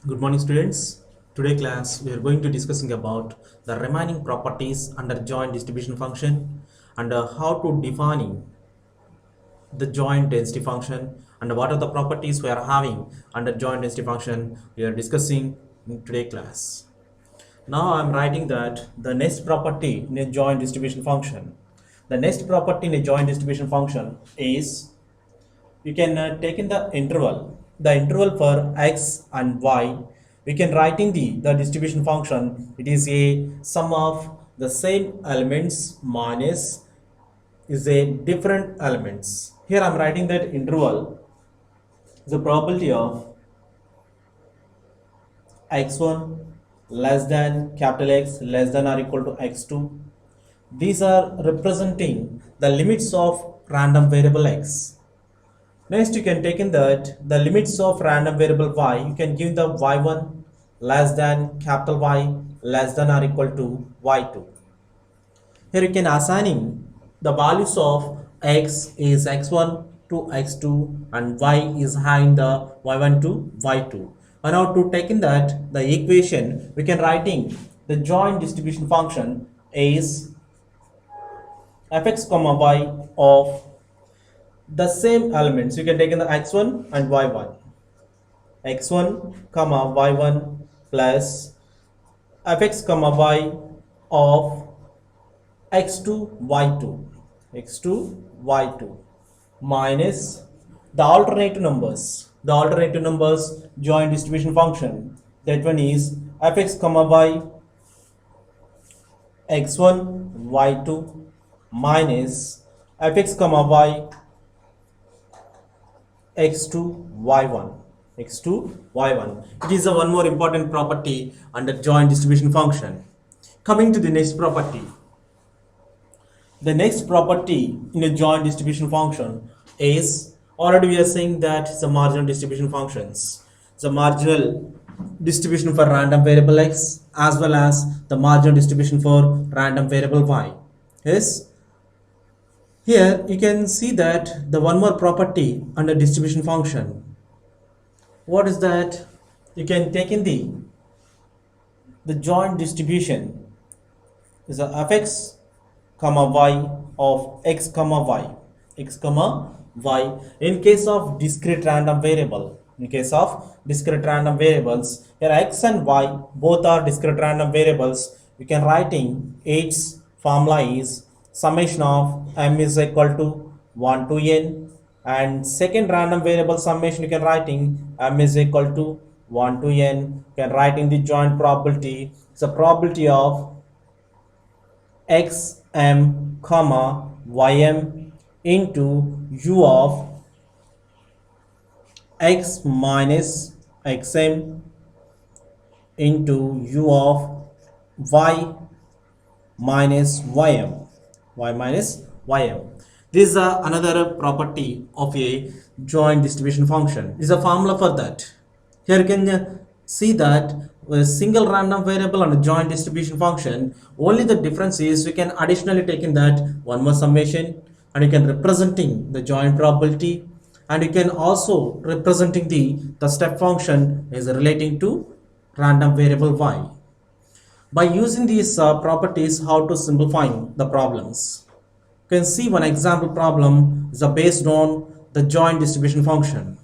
Good morning students. Today class we are going to discussing about the remaining properties under joint distribution function and how to define the joint density function and what are the properties we are having under joint density function we are discussing in today class. Now I am writing that the next property in a joint distribution function. The next property in a joint distribution function is you can take in the interval for x and y. We can write in the distribution function. It is a sum of the same elements minus is a different elements. Here I'm writing that interval is the probability of x1 less than capital X less than or equal to x2. These are representing the limits of random variable x. Next, you can take in that the limits of random variable y, you can give the y1 less than capital Y less than or equal to y2. Here you can assigning the values of x is x1 to x2 and y is having the y1 to y2. And now to take in that the equation, we can writing the joint distribution function is fx comma y of the same elements. You can take in the x1 and y1. x1 comma y1 plus fx comma y of x2 y2 x2 y2 minus the alternative numbers joint distribution function, that one is fx comma y x1 y2 minus fx comma y x2 y1 x2 y1. It is a one more important property under joint distribution function. Coming to the next property, the next property in a joint distribution function is, already we are saying that it's a marginal distribution functions. It's a marginal distribution for random variable x as well as the marginal distribution for random variable y. Yes, here you can see that the one more property under distribution function. What is that? You can take in the joint distribution is a fx comma y of x comma y in case of discrete random variable. In case of discrete random variables, here x and y both are discrete random variables. You can writing its formula is summation of m is equal to 1 to n, and second random variable summation you can writing m is equal to 1 to n. You can writing the joint probability. It's a probability of xm comma ym into u of x minus xm into u of y minus ym. This is another property of a joint distribution function. This is a formula for that. Here you can see that a single random variable and a joint distribution function, only the difference is we can additionally take in that one more summation, and you can representing the joint probability, and you can also representing the step function is relating to random variable y. By using these properties, how to simplify the problems. You can see one example problem is based on the joint distribution function.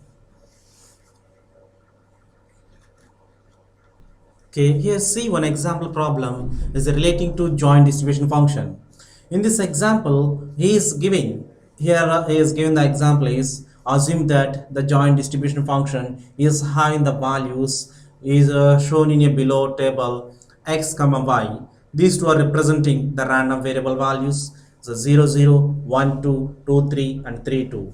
Okay, here see one example problem is relating to joint distribution function. In this example, he is giving the example is assume that the joint distribution function is having the values is shown in a below table x comma y. These two are representing the random variable values, so 0 0 1 2 2 3 and 3 2,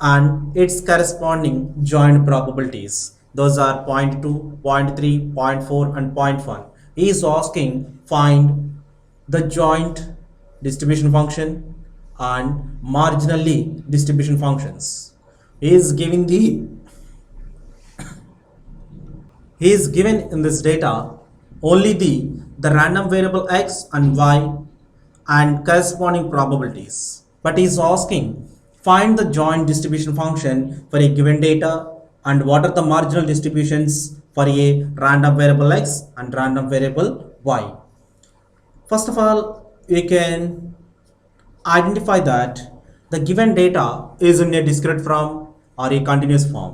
and its corresponding joint probabilities. Those are 0.2, 0.3, 0.4 and 0.1. He is asking find the joint distribution function and marginally distribution functions. He is giving he is given in this data only the random variable x and y and corresponding probabilities, but he is asking find the joint distribution function for a given data and what are the marginal distributions for a random variable x and random variable y. First of all, we can identify that the given data is in a discrete form or a continuous form.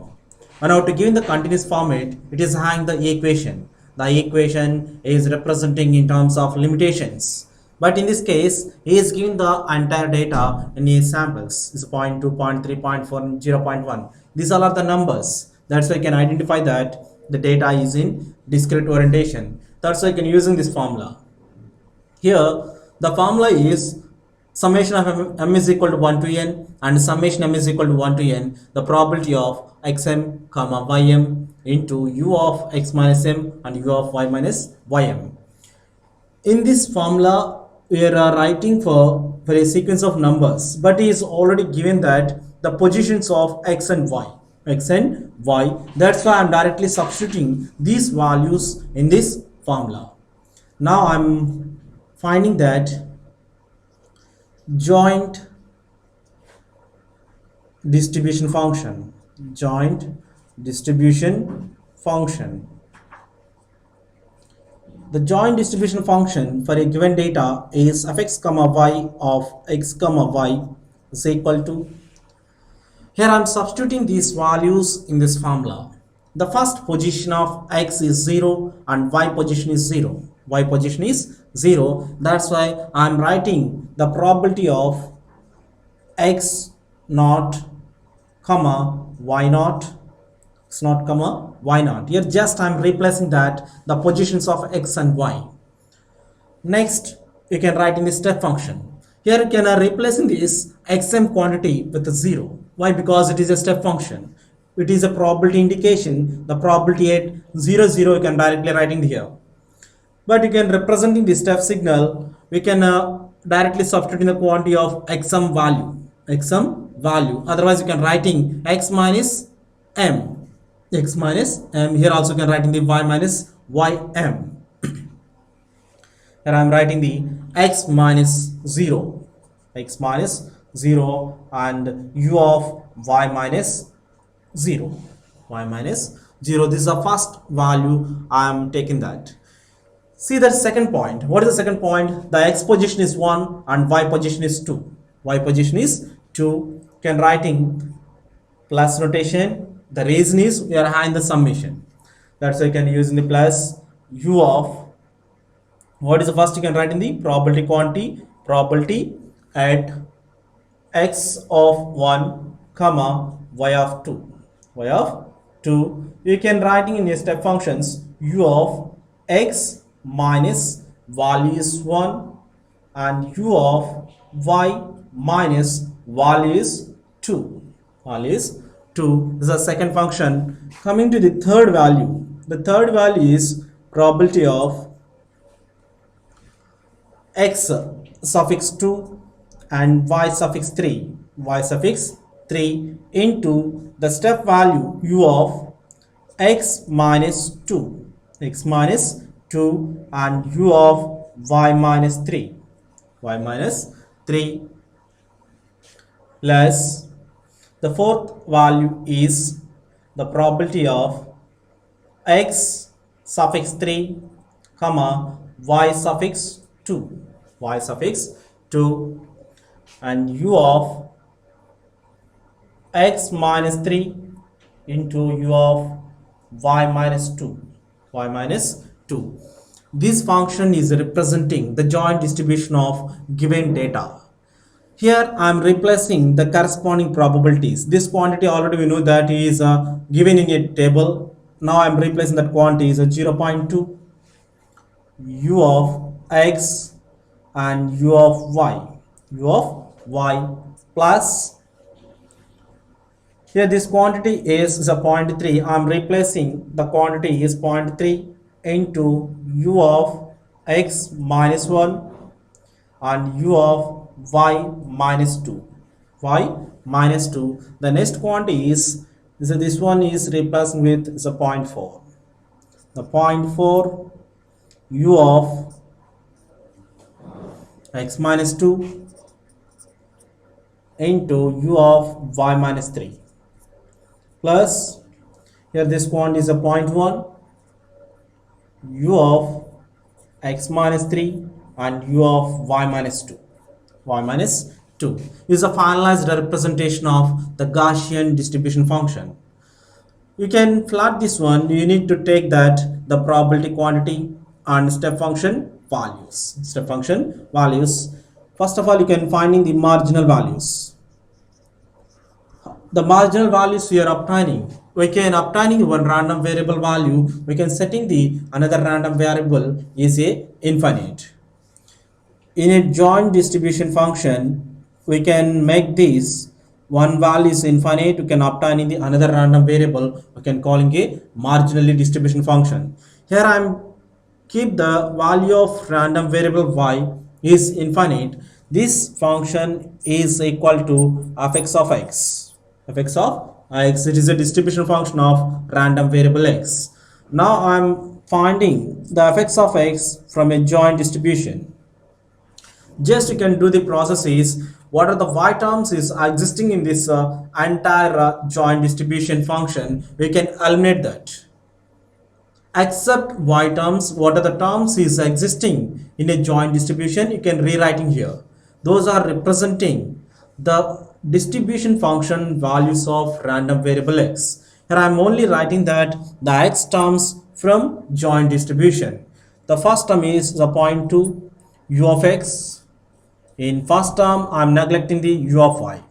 And now to give in the continuous format, it is having the equation. The equation is representing in terms of limitations. But in this case, he is giving the entire data in his samples. It's 0.2, 0.3, 0.4, 0.1. These all are the numbers. That's why I can identify that the data is in discrete orientation. That's why I can using this formula. Here, the formula is summation of m is equal to 1 to n and summation m is equal to 1 to n, the probability of xm comma ym into u of x minus m and u of y minus ym. In this formula, we are writing for a sequence of numbers, but it is already given that the positions of x and y. That's why I'm directly substituting these values in this formula. Now I'm finding that joint distribution function the joint distribution function for a given data is fx comma y of x comma y is equal to, here I am substituting these values in this formula. The first position of x is 0 and y position is 0. That's why I am writing the probability of x naught comma y naught. Here just I am replacing that the positions of x and y. Next, you can write in the step function. Here you can replacing this xm quantity with a 0. Why? Because it is a step function. It is a probability indication. The probability at 0, 0 you can directly writing here. But you can representing the step signal, we can directly substitute in the quantity of xm value. Otherwise you can writing x minus m. Here also you can writing the y minus ym. Here I am writing the x minus 0 and u of y minus 0. This is the first value I am taking that. See the second point. What is the second point? The x position is 1 and y position is 2. Can writing plus notation. The reason is we are having the summation. That's why you can use in the plus u of, what is the first you can write in the probability quantity, probability at x of 1 comma y of 2. You can writing in your step functions u of x minus value is 1 and u of y minus value is 2. This is the second function. Coming to the third value. The third value is probability of x suffix 2 and y suffix 3 into the step value u of x minus 2 and u of y minus 3 plus the fourth value is the probability of x suffix 3 comma y suffix 2 and u of x minus 3 into u of y minus 2. This function is representing the joint distribution of given data. Here I am replacing the corresponding probabilities. This quantity already we know that is given in a table. Now I am replacing that quantity is 0.2 u of x and u of y plus, here this quantity is a 0.3. I am replacing the quantity is 0.3 into u of x minus 1 and u of y minus 2. The next quantity is this one is replaced with the 0.4. The 0.4 u of x minus 2 into u of y minus 3 plus, here this quantity is a 0.1 u of x minus 3 and u of y minus 2. Y minus 2 is a finalized representation of the Gaussian distribution function. You can plot this one. You need to take that the probability quantity and step function values. Step function values. First of all, you can finding the marginal values. The marginal values we are obtaining. We can obtaining one random variable value. We can setting the another random variable is a infinite. In a joint distribution function, we can make this one value is infinite. We can obtain in the another random variable. We can calling a marginally distribution function. Here I am keep the value of random variable y is infinite. This function is equal to fx of x. Fx of x. It is a distribution function of random variable x. Now I am finding the fx of x from a joint distribution. Just you can do the process is what are the y terms is existing in this entire joint distribution function. We can eliminate that. Except y terms, what are the terms is existing in a joint distribution, you can rewriting here. Those are representing the distribution function values of random variable x. Here I am only writing that the x terms from joint distribution. The first term is the 0.2 u of x. In first term, I am neglecting the u of y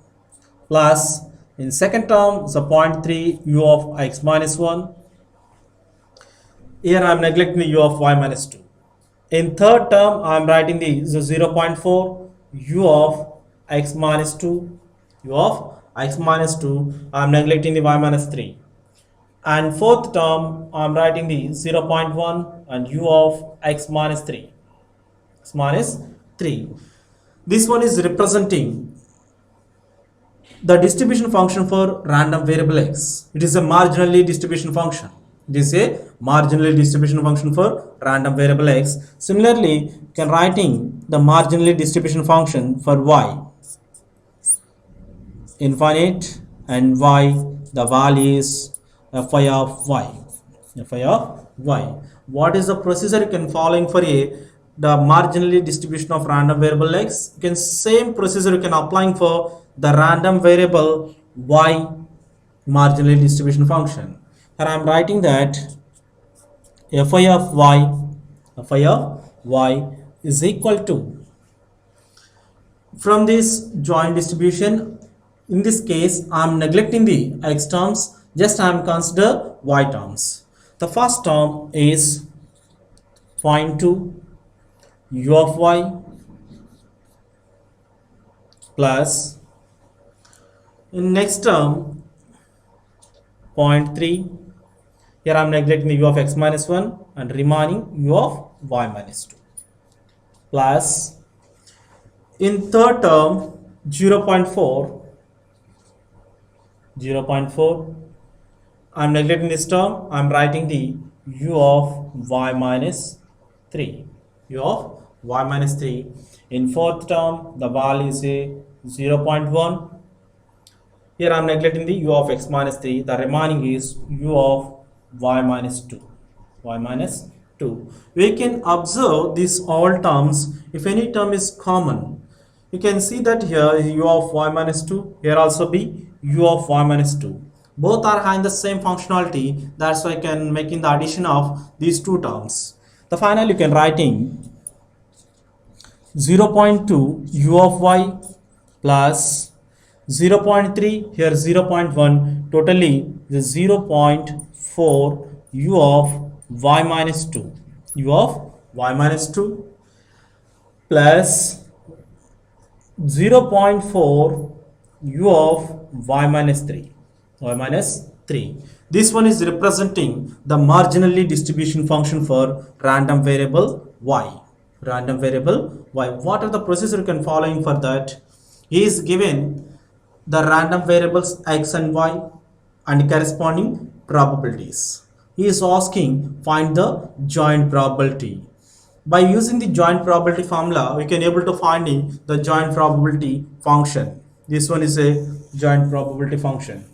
plus in second term the 0.3 u of x minus 1. Here I am neglecting the u of y minus 2. In third term, I am writing the 0.4 u of x minus 2. U of x minus 2. I am neglecting the y minus 3. And fourth term, I am writing the 0.1 and u of x minus 3. X minus 3. This one is representing the distribution function for random variable x. It is a marginally distribution function. It is a marginally distribution function for random variable x. Similarly, you can writing the marginally distribution function for y. Infinite and y, the value is fi of y. Fi of y. What is the procedure you can following for the marginally distribution of random variable x? You can same procedure you can applying for the random variable y marginally distribution function. Here I am writing that fi of y is equal to, from this joint distribution, in this case I am neglecting the x terms, just I am consider y terms. The first term is 0.2 u of y plus in next term 0.3. Here I am neglecting the u of x minus 1 and remaining u of y minus 2 plus in third term 0.4 I am neglecting this term. I am writing the u of y minus 3. U of y minus 3. In fourth term, the value is a 0.1. Here I am neglecting the u of x minus 3. The remaining is u of y minus 2. Y minus 2. We can observe these all terms. If any term is common, you can see that here u of y minus 2. Here also be u of y minus 2. Both are having the same functionality. That's why I can making the addition of these two terms. The final you can writing 0.2 u of y plus 0.3, here 0.1, totally the 0.4 u of y minus 2. U of y minus 2 plus 0.4 u of y minus 3. Y minus 3. This one is representing the marginally distribution function for random variable y. Random variable y. What are the procedure you can following for that? He is given the random variables x and y and corresponding probabilities. He is asking find the joint probability. By using the joint probability formula, we can able to finding the joint probability function. This one is a joint probability function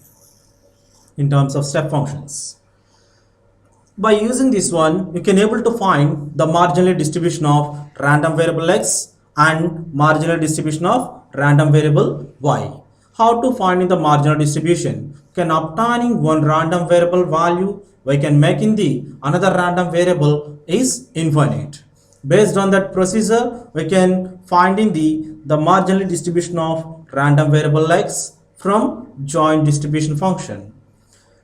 in terms of step functions. By using this one, you can able to find the marginal distribution of random variable x and marginal distribution of random variable y. How to find the marginal distribution? Can obtaining one random variable value, we can make in the another random variable is infinite. Based on that procedure, we can find in the marginal distribution of random variable x from joint distribution function.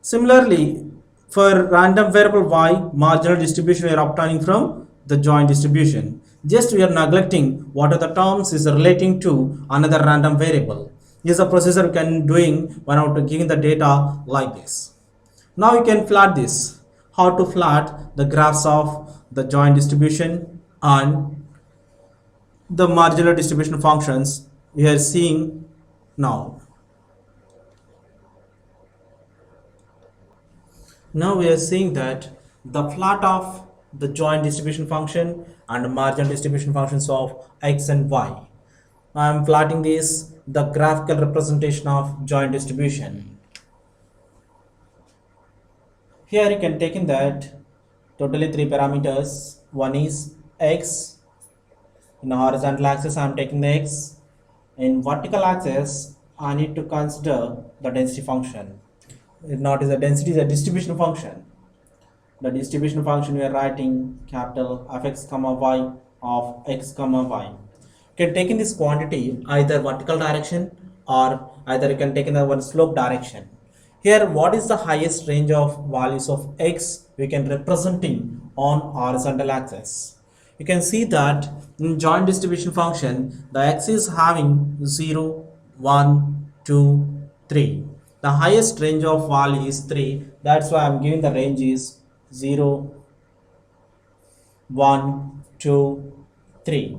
Similarly, for random variable y, marginal distribution we are obtaining from the joint distribution. Just we are neglecting what are the terms is relating to another random variable. This is a procedure we can doing when out giving the data like this. Now you can plot this. How to plot the graphs of the joint distribution and the marginal distribution functions we are seeing now. Now we are seeing that the plot of the joint distribution function and the marginal distribution functions of x and y. I am plotting this the graphical representation of joint distribution. Here you can take in that totally three parameters. One is x. In the horizontal axis I am taking the x. In vertical axis I need to consider the density function. It not is a density, is a distribution function. The distribution function we are writing capital fx comma y of x comma y. You can take in this quantity either vertical direction or either you can take in the one slope direction. Here what is the highest range of values of x we can representing on horizontal axis. You can see that in joint distribution function the x is having 0, 1, 2, 3. The highest range of value is 3. That's why I'm giving the range is 0, 1, 2, 3.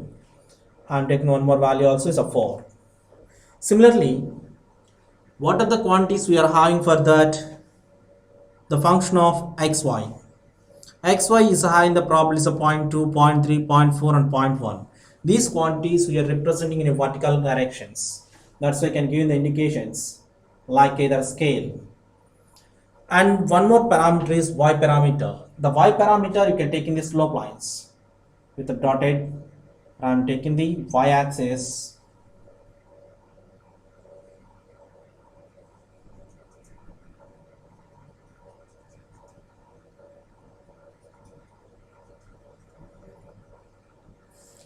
I'm taking one more value also is a 4. Similarly, what are the quantities we are having for that? The function of xy. xy is high in the probabilities of 0.2, 0.3, 0.4 and 0.1. These quantities we are representing in a vertical directions. That's why I can give you the indications like either scale. And one more parameter is y parameter. The y parameter you can take in the slope lines with the dotted. I'm taking the y axis.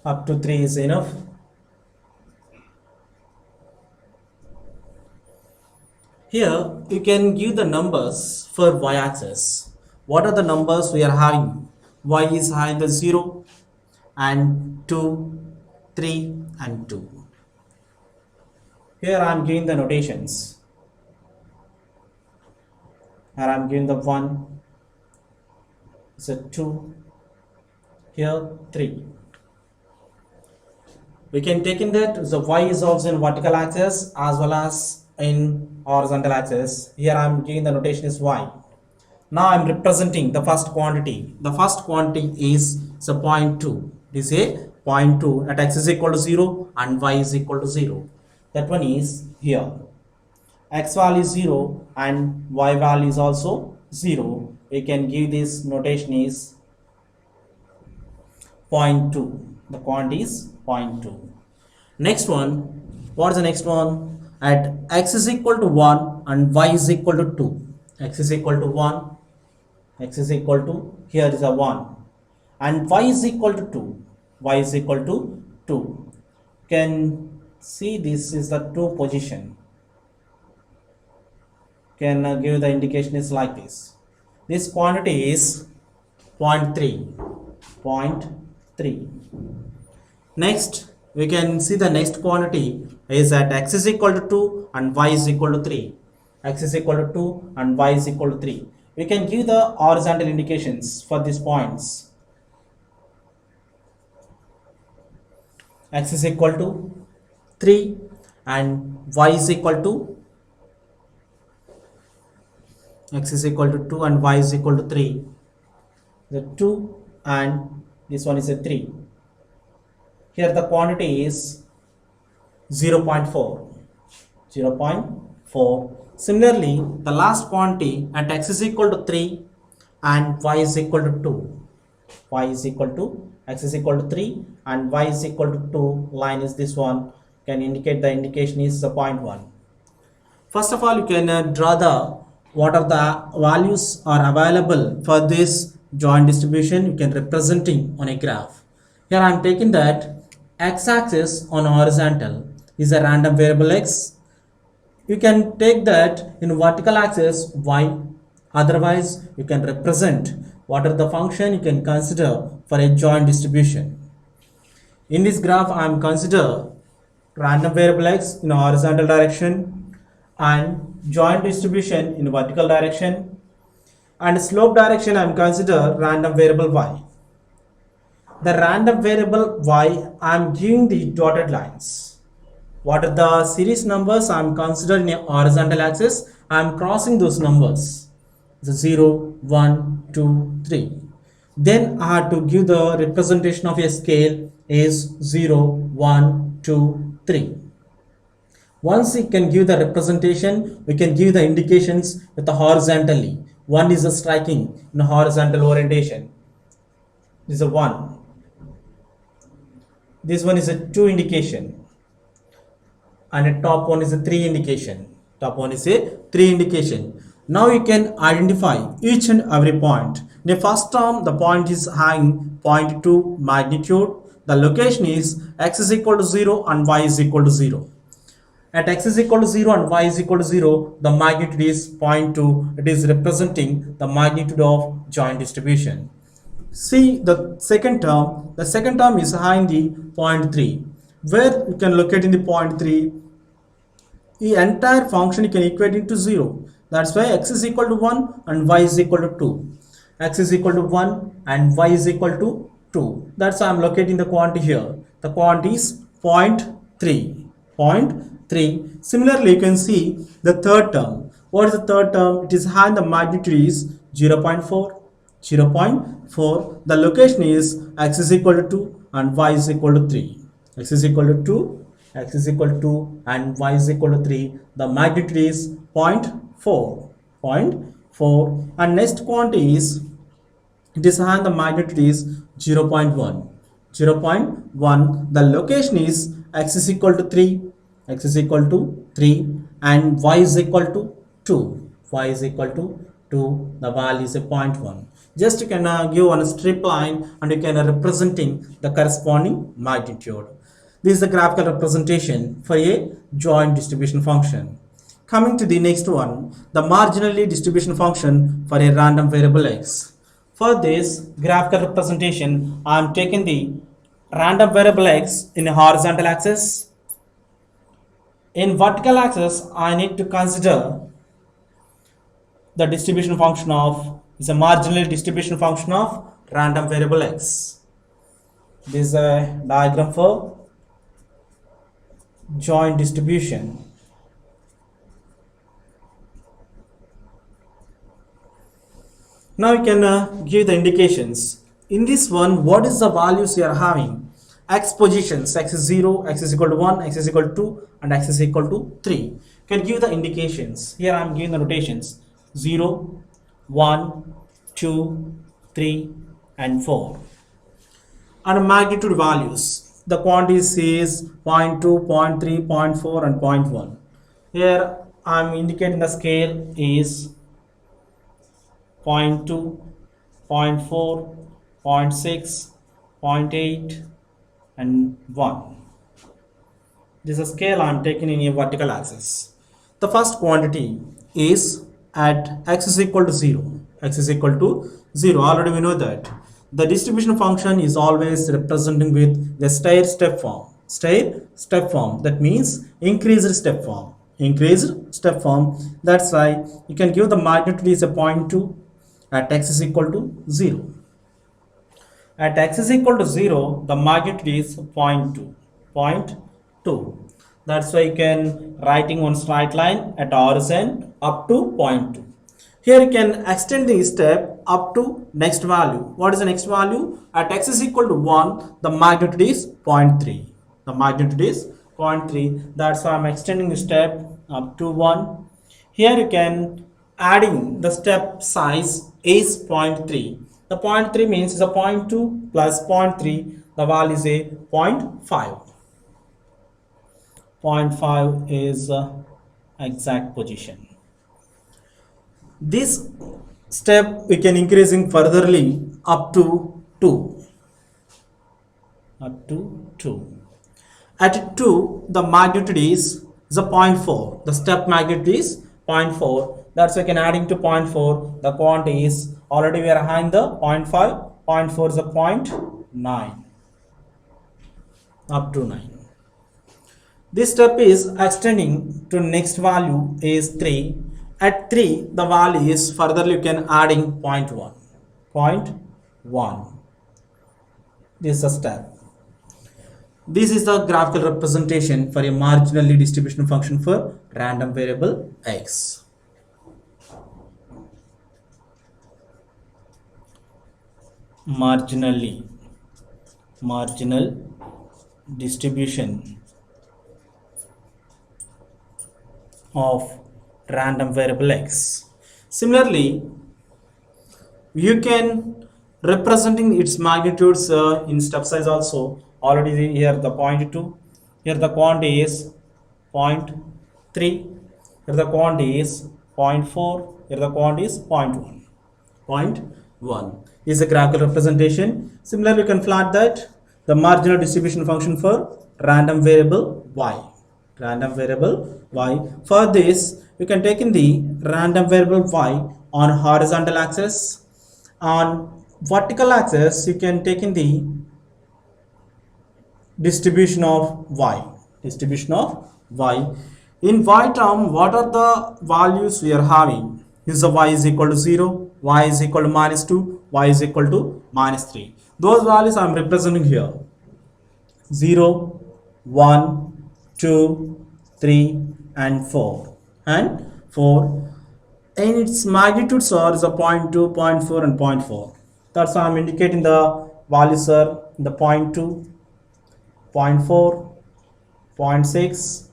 Up to 3 is enough. Here you can give the numbers for y-axis. What are the numbers we are having? Y is having the 0 and 2, 3 and 2. Here I am giving the notations. Here I am giving the 1, it's a 2, here 3. We can take in that the y is also in vertical axis as well as in horizontal axis. Here I am giving the notation is y. Now I am representing the first quantity. The first quantity is 0.2. This is a 0.2 at x is equal to 0 and y is equal to 0. That one is here. X value is 0 and y value is also 0. We can give this notation is 0.2. The quantity is 0.2. Next one, what is the next one? At x is equal to 1 and y is equal to 2. X is equal to 1, x is equal to, here is a 1 and y is equal to 2. Y is equal to 2. Can see this is the 2 position. Can give the indication is like this. This quantity is 0.3. 0.3. Next, we can see the next quantity is at x is equal to 2 and y is equal to 3. X is equal to 2 and y is equal to 3. We can give the horizontal indications for these points. X is equal to 3 and y is equal to, x is equal to 2 and y is equal to 3. The 2 and this one is a 3. Here the quantity is 0.4. 0.4. Similarly, the last quantity at x is equal to 3 and y is equal to 2. Y is equal to x is equal to 3 and y is equal to 2. Line is this one, can indicate the indication is the point 1. First of all, you can draw the what are the values are available for this joint distribution. You can representing on a graph. Here I am taking that x-axis on horizontal is a random variable x. You can take that in vertical axis y. Otherwise, you can represent what are the function you can consider for a joint distribution. In this graph, I am consider random variable x in horizontal direction and joint distribution in vertical direction, and slope direction I am consider random variable y. The random variable y I am giving the dotted lines. What are the series numbers I am considering a horizontal axis? I am crossing those numbers. So 0, 1, 2, 3. Then I have to give the representation of a scale is 0, 1, 2, 3. Once we can give the representation, we can give the indications with the horizontally. One is a striking in horizontal orientation. This is a 1. This one is a 2 indication. And a top one is a 3 indication. Top one is a 3 indication. Now you can identify each and every point. In the first term, the point is having 0.2 magnitude. The location is x is equal to 0 and y is equal to 0. At x is equal to 0 and y is equal to 0, the magnitude is 0.2. It is representing the magnitude of joint distribution. See the second term. The second term is having the 0.3. Where you can locate in the 0.3, the entire function you can equate into 0. That's why x is equal to 1 and y is equal to 2. X is equal to 1 and y is equal to 2. That's why I'm locating the quantity here. The quantity is 0.3. 0.3. Similarly, you can see the third term. What is the third term? It is having the magnitude is 0.4. 0.4. The location is x is equal to 2 and y is equal to 3. X is equal to 2, x is equal to 2 and y is equal to 3. The magnitude is 0.4. 0.4. And next quantity is, it is having the magnitude is 0.1. 0.1. The location is x is equal to 3. X is equal to 3 and y is equal to 2. Y is equal to 2. The value is a 0.1. Just you can give on a strip line and you can representing the corresponding magnitude. This is the graphical representation for a joint distribution function. Coming to the next one, the marginally distribution function for a random variable x. For this graphical representation, I am taking the random variable x in a horizontal axis. In vertical axis, I need to consider the distribution function of is a marginal distribution function of random variable x. This is a diagram for joint distribution. Now you can give the indications. In this one, what is the values you are having? X positions, x is 0, x is equal to 1, x is equal to 2 and x is equal to 3. You can give the indications. Here I am giving the notations 0, 1, 2, 3 and 4. And magnitude values. The quantities is 0.2, 0.3, 0.4 and 0.1. Here I am indicating the scale is 0.2, 0.4, 0.6, 0.8 and 1. This is a scale I am taking in a vertical axis. The first quantity is at x is equal to 0. X is equal to 0. Already we know that. The distribution function is always representing with the stair step form. Stair step form. That means increased step form. Increased step form. That's why you can give the magnitude is a 0.2 at x is equal to 0. At x is equal to 0, the magnitude is 0.2. 0.2. That's why you can writing one straight line at horizon up to 0.2. Here you can extend the step up to next value. What is the next value? At x is equal to 1, the magnitude is 0.3. The magnitude is 0.3. That's why I'm extending the step up to 1. Here you can adding the step size is 0.3. The 0.3 means is a 0.2 plus 0.3. The value is a 0.5. 0.5 is exact position. This step we can increasing furtherly up to 2. Up to 2. At 2, the magnitude is the 0.4. The step magnitude is 0.4. That's why we can adding to 0.4. The quantity is already we are having the 0.5. 0.4 is a 0.9. Up to 9. This step is extending to next value is 3. At 3, the value is furtherly you can adding 0.1. 0.1. This is a step. This is the graphical representation for a marginally distribution function for random variable x. Marginal distribution of random variable x. Similarly, you can representing its magnitudes in step size also. Already here the 0.2, here the quantity is 0.3, here the quantity is 0.4, here the quantity is 0.1. 0.1 is a graphical representation. Similarly, you can plot that the marginal distribution function for random variable y. Random variable y. For this, we can take in the random variable y on horizontal axis. On vertical axis, you can take in the distribution of y. Distribution of y. In y term, what are the values we are having? Is the y is equal to 0, y is equal to minus 2, y is equal to minus 3. Those values I am representing here. 0, 1, 2, 3 and 4. And 4. And its magnitudes are the 0.2, 0.4 and 0.4. That's why I am indicating the values are the 0.2, 0.4, 0.6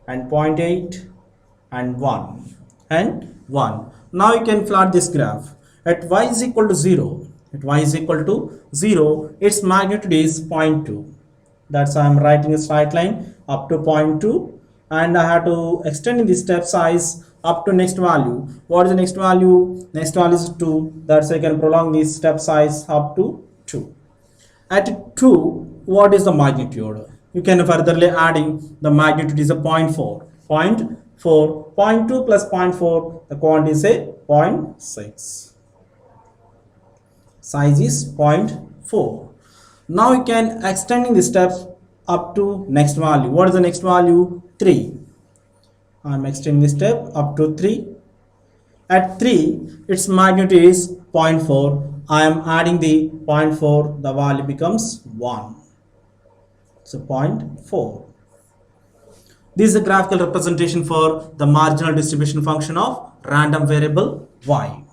and 0.8 and 1 and 1. Now you can plot this graph. At y is equal to 0, at y is equal to 0, its magnitude is 0.2. That's why I am writing a straight line up to 0.2 and I have to extend in the step size up to next value. What is the next value? Next value is 2. That's why I can prolong this step size up to 2. At 2, what is the magnitude? You can furtherly adding the magnitude is a 0.4. 0.4. 0.2 plus 0.4, the quantity is a 0.6. Size is 0.4. Now you can extending the steps up to next value. What is the next value? 3. I am extending the step up to 3. At 3, its magnitude is 0.4. I am adding the 0.4, the value becomes 1. So 0.4. This is a graphical representation for the marginal distribution function of random variable y.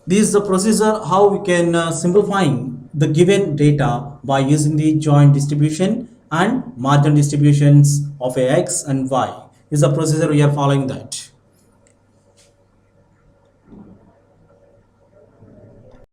This is the procedure how we can simplifying the given data by using the joint distribution and marginal distributions of a x and y. Is the procedure we are following that.